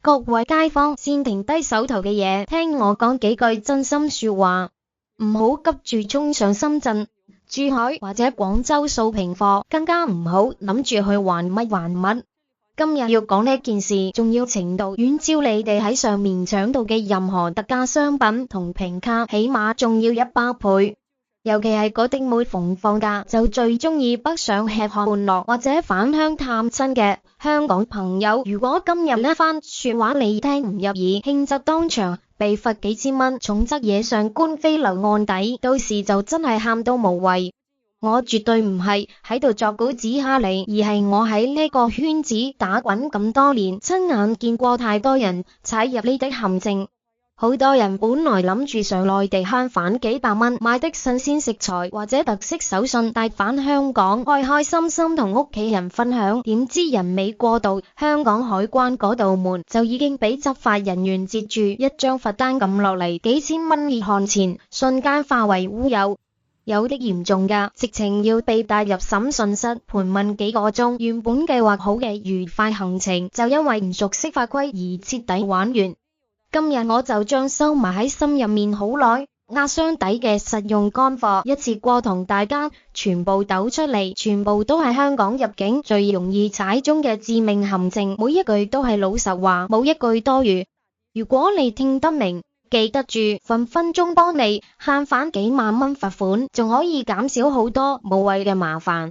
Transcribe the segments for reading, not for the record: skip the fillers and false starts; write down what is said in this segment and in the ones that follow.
各位街坊先停低手頭嘅嘢，聽我講幾句真心說話，唔好急住衝上深圳、珠海或者廣州掃平貨，更加唔好諗住去還乜還乜。今日要講呢件事，重要程度遠超你哋喺上面搶到嘅任何特價商品同評價，起碼仲要100倍。尤其係嗰啲每逢放假就最中意北上吃喝玩樂或者返鄉探親嘅香港朋友，如果今日呢番說話你聽唔入耳，輕則當場被罰幾千蚊，重則惹上官非流案底，到時就真係喊到無謂。我絕對唔係喺度作古指下你，而係我喺呢個圈子打滾咁多年，親眼見過太多人踩入呢啲陷阱。好多人本來諗住上內地慳返幾百蚊買的新鮮食材或者特色手信帶返香港，開開心心同屋企人分享，點知人未過到香港海關嗰道門，就已經俾執法人員截住，一張罰單撳落嚟，幾千蚊熱汗錢瞬間化為烏有。有啲嚴重㗎，直情要被帶入審訊室盤問幾個鐘，原本計劃好嘅愉快行程就因為唔熟悉法規而徹底玩完。今日我就將收埋喺心入面好耐壓箱底嘅實用乾貨一次過同大家全部抖出嚟，全部都係香港入境最容易踩中嘅致命陷阱，每一句都係老實話，冇一句多餘。如果你聽得明，記得住，分分鐘幫你慳返幾萬蚊罰款，仲可以減少好多無謂嘅麻煩。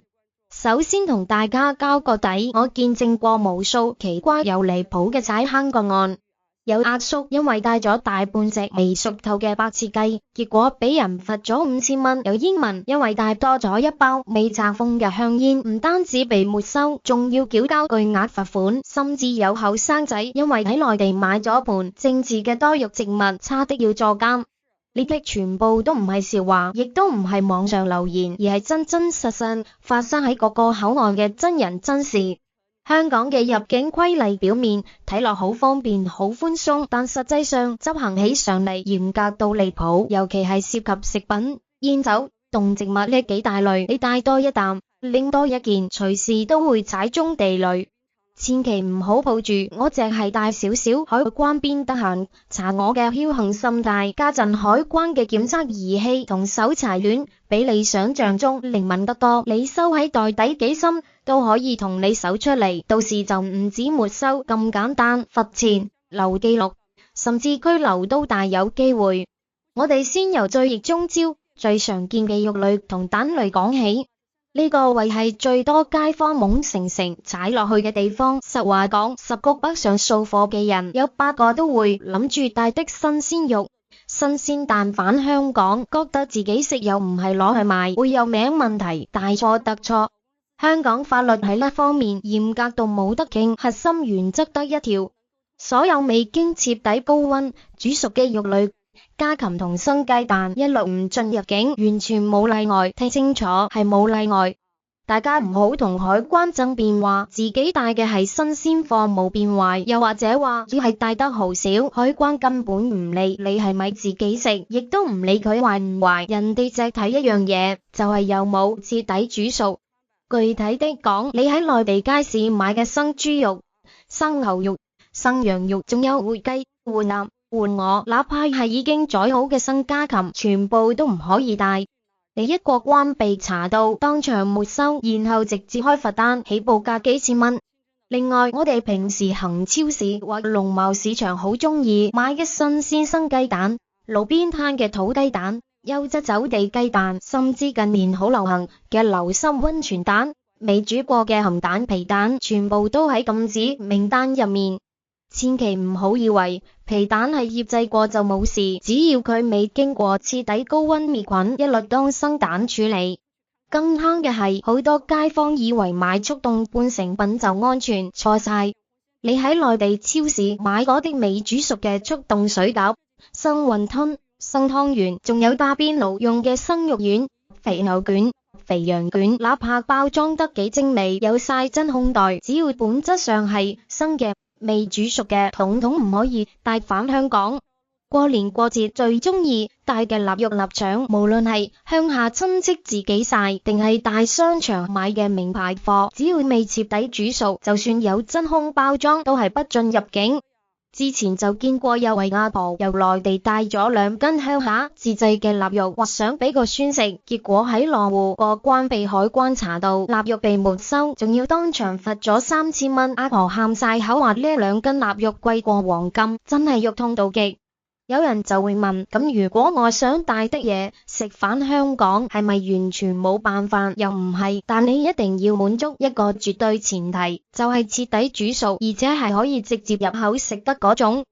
首先同大家交個底，我見證過無數奇怪又離譜嘅踩坑個案。有阿叔因為帶咗大半隻未熟透嘅白切雞，結果俾人罰咗5000蚊。有英文因為帶多咗1包未拆封嘅香煙，唔單止被沒收，仲要繳交巨額罰款。甚至有後生仔因為喺內地買咗盤精緻嘅多肉植物，差啲要坐監。呢啲全部都唔係笑話，亦都唔係網上留言，而係真真實實發生喺各個口岸嘅真人真事。香港嘅入境規例表面睇落好方便好寬鬆，但實際上執行起上嚟嚴格到離譜，尤其係涉及食品、煙酒、動植物呢幾大類，你帶多一啖，拎多一件，隨時都會踩中地雷。千祈唔好抱住我淨係帶少少海關邊得閒查我嘅僥倖心態，家陣海關嘅檢測儀器同搜查院比你想象中靈敏得多，你收喺袋底幾深都可以同你搜出嚟，到時就唔止沒收咁簡單，罰錢、留記錄，甚至拘留都大有機會。我哋先由最熱中招、最常見嘅肉類同蛋類講起。呢個位係最多街坊懵成成踩落去嘅地方。實話講，10個北上掃貨嘅人，有8個都會諗住帶的新鮮肉、新鮮蛋返香港，覺得自己食又唔係攞去賣，會有名問題，大錯特錯。香港法律喺呢方面嚴格到冇得傾，核心原則得一條：所有未經徹底高溫煮熟嘅肉類、家禽同生雞蛋一律唔准入境，完全冇例外。聽清楚，係冇例外。大家唔好同海關爭辯話自己帶嘅係新鮮貨冇變壞，又或者話只係帶得好少，海關根本唔理你係咪自己食，亦都唔理佢壞唔壞。人哋只睇一樣嘢，就係有冇徹底煮熟。具體的講，你喺內地街市買嘅生豬肉、生牛肉、生羊肉，仲有活雞、活鴨、活鵝，哪怕係已經宰好嘅生家禽，全部都唔可以帶。你一過關被查到，當場沒收，然後直接開罰單，起步價幾千蚊。另外，我哋平時行超市或農貿市場好中意買嘅新鮮生雞蛋、路邊攤嘅土雞蛋、優質走地雞蛋，甚至近年好流行嘅流心溫泉蛋、未煮過嘅鹹蛋皮蛋，全部都喺禁止名單入面。千祈唔好以為皮蛋係醃製過就冇事，只要佢未經過徹底高溫滅菌，一律當生蛋處理。更坑嘅係，好多街坊以為買速凍半成品就安全，錯晒。你喺內地超市買嗰啲未煮熟嘅速凍水餃、生雲吞、生湯圓，仲有打邊爐用嘅生肉丸、肥牛卷、肥羊卷，哪怕包裝得幾精美，有晒真空袋，只要本質上係生嘅未煮熟嘅，統統唔可以帶返香港。過年過節最中意帶嘅臘肉臘腸，無論係鄉下親戚自己曬，定係大商場買嘅名牌貨，只要未徹底煮熟，就算有真空包裝都係不准入境。之前就見過有位阿婆由內地帶咗2斤鄉下自製嘅臘肉，或想俾個孫食，結果喺羅湖過關被海關查到，臘肉被沒收，仲要當場罰咗3000蚊。阿婆喊晒口話呢2斤臘肉貴過黃金，真係肉痛到極。有人就會問，咁如果我想帶的嘢食返香港，係咪完全冇辦法？又唔係，但你一定要滿足一個絕對前提，就係徹底煮熟，而且係可以直接入口食得嗰種。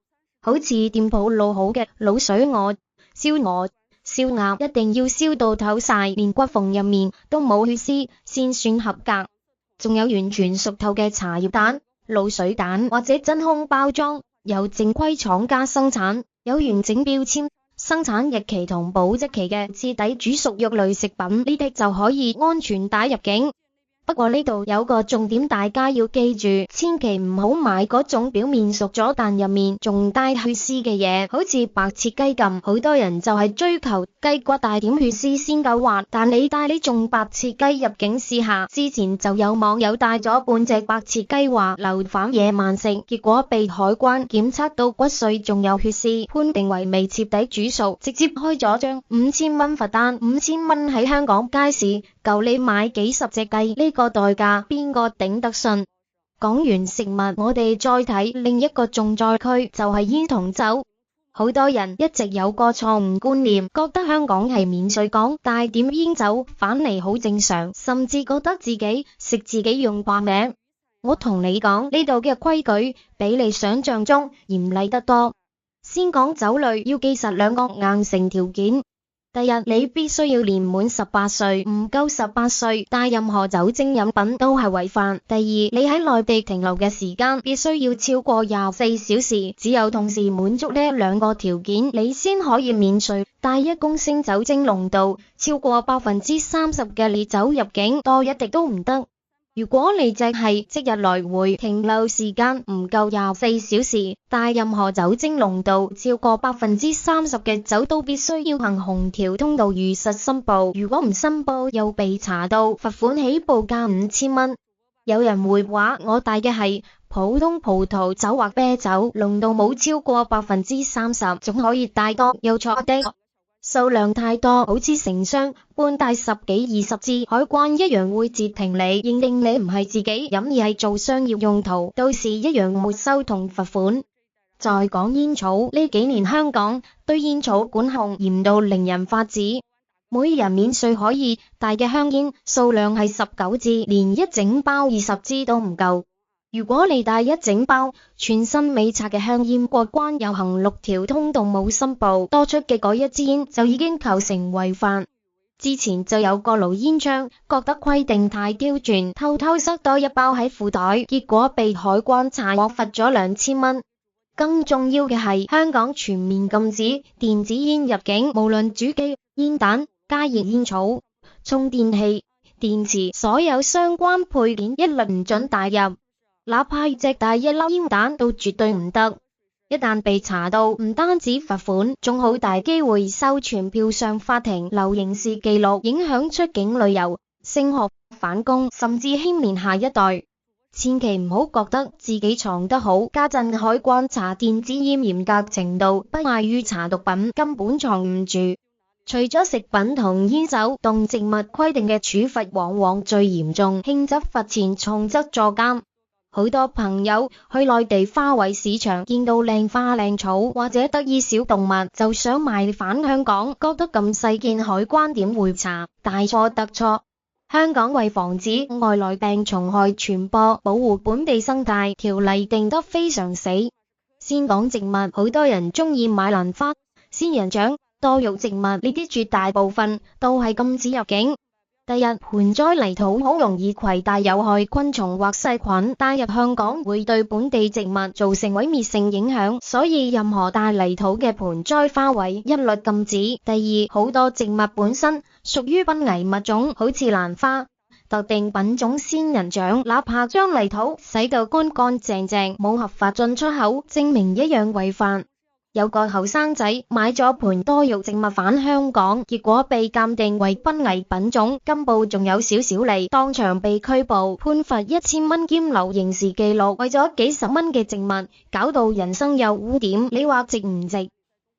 好似店鋪滷好嘅滷水鵝、燒鵝、燒鴨，一定要燒到透晒，連骨縫入面都冇血絲，先算合格。仲有完全熟透嘅茶葉蛋、滷水蛋或者真空包裝，由正規廠家生產，有完整標籤、生產日期同保質期嘅徹底煮熟肉類食品，呢啲就可以安全帶入境。不過呢度有個重點，大家要記住，千祈唔好買嗰種表面熟咗但入面仲帶血絲嘅嘢，好似白切雞咁。好多人就係追求雞骨帶點血絲先夠滑，但你帶呢種白切雞入境試下。之前就有網友帶咗半隻白切雞話留返夜晚食，結果被海關檢測到骨髓仲有血絲，判定為未徹底煮熟，直接開咗張5000蚊罰單。5000蚊喺香港街市夠你買幾十隻雞，呢個代價邊個頂得順？講完食物，我哋再睇另一個重災區，就係煙同酒。好多人一直有個錯誤觀念，覺得香港係免稅港，帶點煙酒返嚟好正常，甚至覺得自己食自己用掛名。我同你講，呢度嘅規矩比你想象中嚴厲得多。先講酒類，要記實2個硬性條件。第一，你必須要年滿18歲，唔夠18歲帶任何酒精飲品都係違法。第二，你喺內地停留嘅時間必須要超過24小時，只有同時滿足呢2個條件，你先可以免稅帶1公升酒精濃度超過30%嘅烈酒入境，多一滴都唔得。如果你淨係即日來回停留時間唔夠24小時，帶任何酒精濃度超過30%嘅酒都必須要行紅條通道如實申報，如果唔申報又被查到，罰款起步價5000蚊。有人會話我帶嘅係普通葡萄酒或啤酒，濃度冇超過30%，總可以帶多，有錯的。數量太多，好似成箱半帶10幾20支，海關一樣會截停你，認定你唔係自己飲而係做商業用途，到時一樣沒收同罰款。再講煙草，呢幾年香港對煙草管控嚴到令人髮指，每人免稅可以帶嘅香煙數量係19支，連一整包20支都唔夠。如果你帶一整包全新未拆嘅香煙過關，又行6條通道冇申報，多出嘅嗰1支煙就已經構成違法。之前就有個老煙槍覺得規定太刁鑽，偷偷塞多1包喺褲袋，結果被海關查獲，罰咗2000蚊。更重要嘅係，香港全面禁止電子煙入境，無論主機、煙彈、加熱煙草、充電器、電池，所有相關配件一律唔准帶入。哪怕只帶1粒煙彈都絕對唔得，一旦被查到，唔單止罰款，仲好大機會收傳票上法庭留刑事記錄，影響出境旅遊、升學、返工，甚至牽連下一代。千祈唔好覺得自己藏得好，家陣海關查電子煙嚴格程度不亞於查毒品，根本藏唔住。除咗食品同煙酒，動植物規定嘅處罰往往最嚴重，輕則罰錢，重則坐監。好多朋友去內地花卉市場，見到靚花靚草或者得意小動物，就想買返香港，覺得咁細件海關點會查？大錯特錯。香港為防止外來病蟲害傳播，保護本地生態，條例定得非常死。先講植物，好多人中意買蘭花、仙人掌、多肉植物，呢啲絕大部分都係禁止入境。第一，盆栽泥土好容易攜帶有害昆蟲或細菌，帶入香港會對本地植物造成毀滅性影響，所以任何帶泥土嘅盆栽花卉一律禁止。第二，好多植物本身屬於瀕危物種，好似蘭花、特定品種仙人掌，哪怕將泥土洗到乾乾淨淨，冇合法進出口證明一樣違法。有個後生仔買咗盆多肉植物返香港，結果被鑑定為瀕危品種，根部仲有少少厘，當場被拘捕，判罰1000蚊兼留刑事記錄。為咗幾十蚊嘅植物，搞到人生有污點，你話值唔值？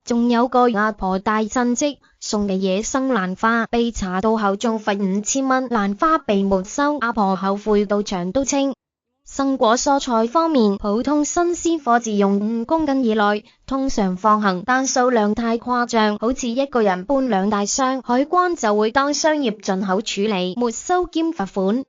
仲有個阿婆帶親戚送嘅野生蘭花，被查到後仲罰5000蚊，蘭花被沒收，阿婆後悔到牆都青。生果蔬菜方面，普通新鮮貨自用5公斤以內，通常放行，但數量太誇張，好似一個人搬2大箱，海關就會當商業進口處理，沒收兼罰款。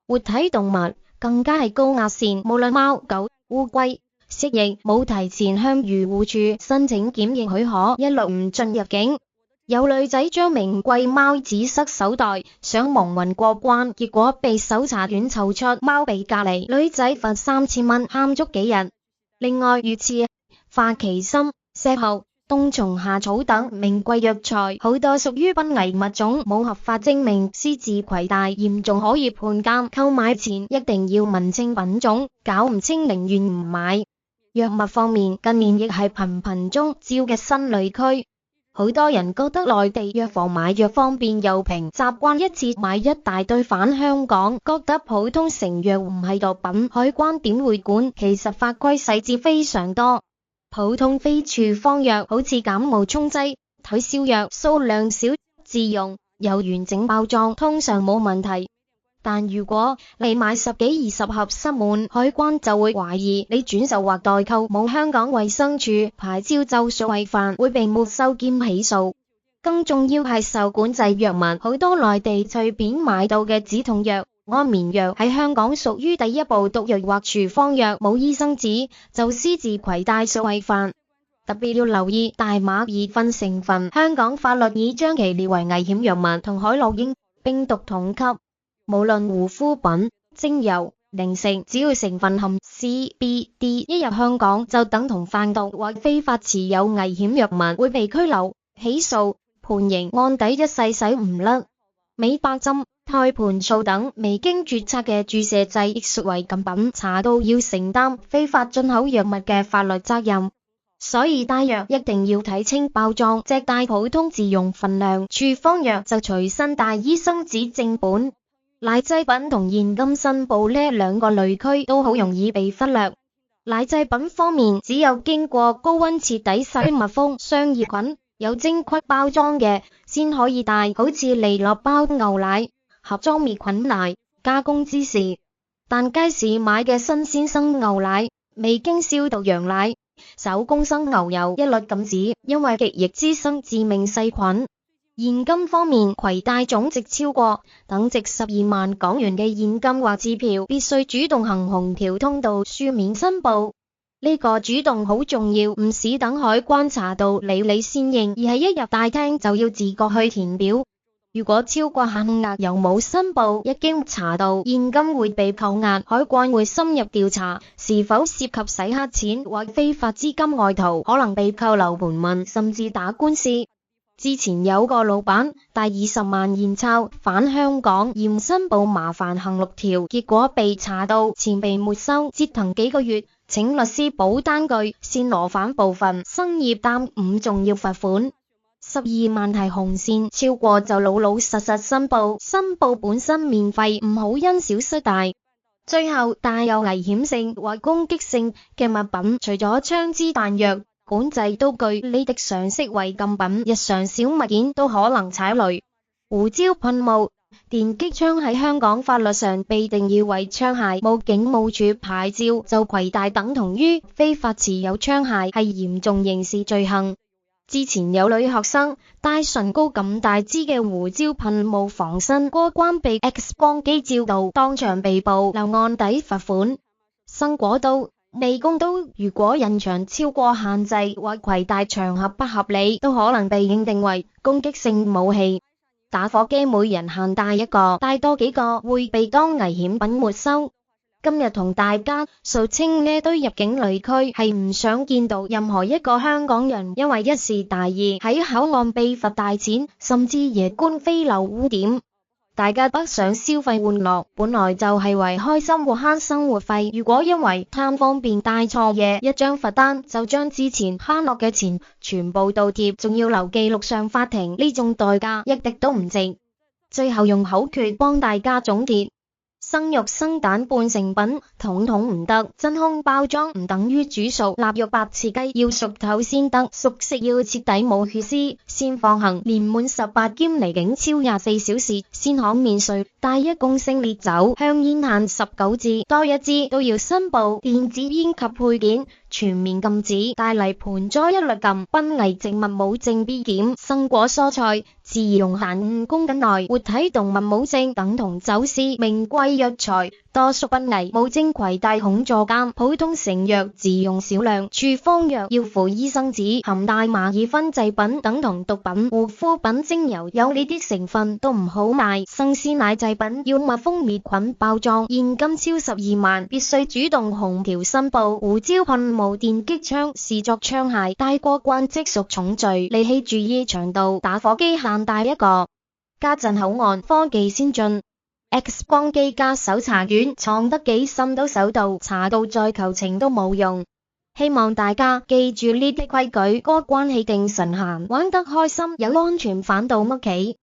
活體動物更加係高壓線，無論貓、狗、烏龜、蜥蜴，冇提前向漁護處申請檢疫許可，一律唔准入境。有女仔將名貴貓紙塞手袋，想蒙混過關，結果被搜查犬湊出，貓被隔離，女仔罰3000蚊，喊足幾日。另外，魚翅、花旗參、石斛、冬蟲夏草等名貴藥材，好多屬於瀕危物種，冇合法證明，私自攜帶嚴重可以判監。購買前一定要問清品種，搞唔清寧願唔買。藥物方面，近年亦係頻頻中招嘅新雷區。好多人覺得內地藥房買藥方便又平，習慣一次買一大堆返香港，覺得普通成藥唔係毒品，海關點會管？其實法規細節非常多。普通非處方藥好似感冒沖劑、退燒藥，數量少自用，有完整包裝，通常冇問題。但如果你買10幾20盒塞滿，海關就會懷疑你轉售或代購冇香港衛生署牌照就屬違法，會被沒收兼起訴。更重要係受管制藥物，好多內地隨便買到嘅止痛藥、安眠藥喺香港屬於第一步毒藥或處方藥，冇醫生紙就私自攜帶屬違法。特別要留意大麻二酚成分，香港法律已將其列為危險藥物，同海洛因、冰毒同級。無論護膚品、精油、零食，只要成分含 CBD， 一入香港就等同販毒或非法持有危險藥物，會被拘留、起訴、判刑，案底一世洗唔甩。美白針、胎盤素等未經註冊嘅注射劑亦屬為禁品，查到要承擔非法進口藥物嘅法律責任。所以帶藥一定要睇清包裝，只帶普通自用份量，處方藥就隨身帶醫生紙正本。奶製品同現金申報呢2個類區都好容易被忽略。奶製品方面，只有經過高溫徹底殺密封、雙葉菌、有晶規包裝嘅先可以帶，好似利樂包牛奶、盒裝滅菌奶、加工芝士。但街市買嘅新鮮生牛奶、未經消毒羊奶、手工生牛油一律禁止，因為極易滋生致命細菌。現金方面，攜帶總值超過等值12萬港元嘅現金或支票，必須主動行紅條通道書面申報。呢個主動好重要，唔使等海關查到你先認，而係一入大廳就要自覺去填表。如果超過限額又冇申報，一經查到現金會被扣押，海關會深入調查是否涉及洗黑錢或非法資金外逃，可能被扣留盤問，甚至打官司。之前有個老闆帶20萬現鈔返香港，驗申報麻煩行6條，結果被查到錢被沒收，折騰幾個月，請律師補單據先攞返部分，生意耽誤仲要罰款。12萬係紅線，超過就老老實實申報，申報本身免費，唔好因小失大。最後，帶有危險性或攻擊性嘅物品，除咗槍支彈藥、管制刀具呢啲常識為禁品，日常小物件都可能踩雷。胡椒噴霧、電擊槍喺香港法律上被定義為槍械，冇警務處牌照就攜帶等同於非法持有槍械，係嚴重刑事罪行。之前有女學生帶唇膏咁大支嘅胡椒噴霧防身，過關被 X 光機照到，當場被捕，留案底罰款。生果刀、美工刀如果印象超過限制或攜帶場合不合理，都可能被認定為攻擊性武器。打火機每人限帶1個，帶多幾個會被當危險品沒收。今日同大家掃清呢堆入境類區，係唔想見到任何一個香港人因為一時大意喺口岸被罰大錢，甚至夜觀飛漏污點。大家北上消費玩樂，本來就係為開心或慳生活費。如果因為貪方便帶錯嘢，一張罰單就將之前慳落嘅錢全部倒貼，仲要留記錄上法庭，呢種代價一滴都唔值。最後用口訣幫大家總結：生肉生蛋半成品，統統唔得。真空包裝唔等於煮熟，臘肉白切雞要熟透先得，熟食要徹底冇血絲先放行，年滿18兼離境超24小時先可免稅。帶一公升烈酒，香煙限19支，多一支都要申報。電子煙及配件全面禁止，帶嚟盆栽一律禁，瀕危植物冇證必檢，生果蔬菜自用限5公斤內，活體動物冇證等同走私名貴藥材，多屬瀕危冇證攜帶恐坐監。普通成藥自用少量，處方藥要附醫生紙，含大麻二酚製品等同毒品。護膚品精油有呢啲成分都唔好賣，生鮮奶製品要密封滅菌包裝，現金超12萬必須主動紅條申報。胡椒噴霧、電擊槍視作槍械，帶過關即屬重罪。利器注意長度，打火機限帶一個。家陣口岸科技先進，X 光機加搜查院藏得幾深都搜到，查到再求情都冇用。希望大家記住呢啲規矩，過關氣定神閒，玩得開心，有安全返到屋企。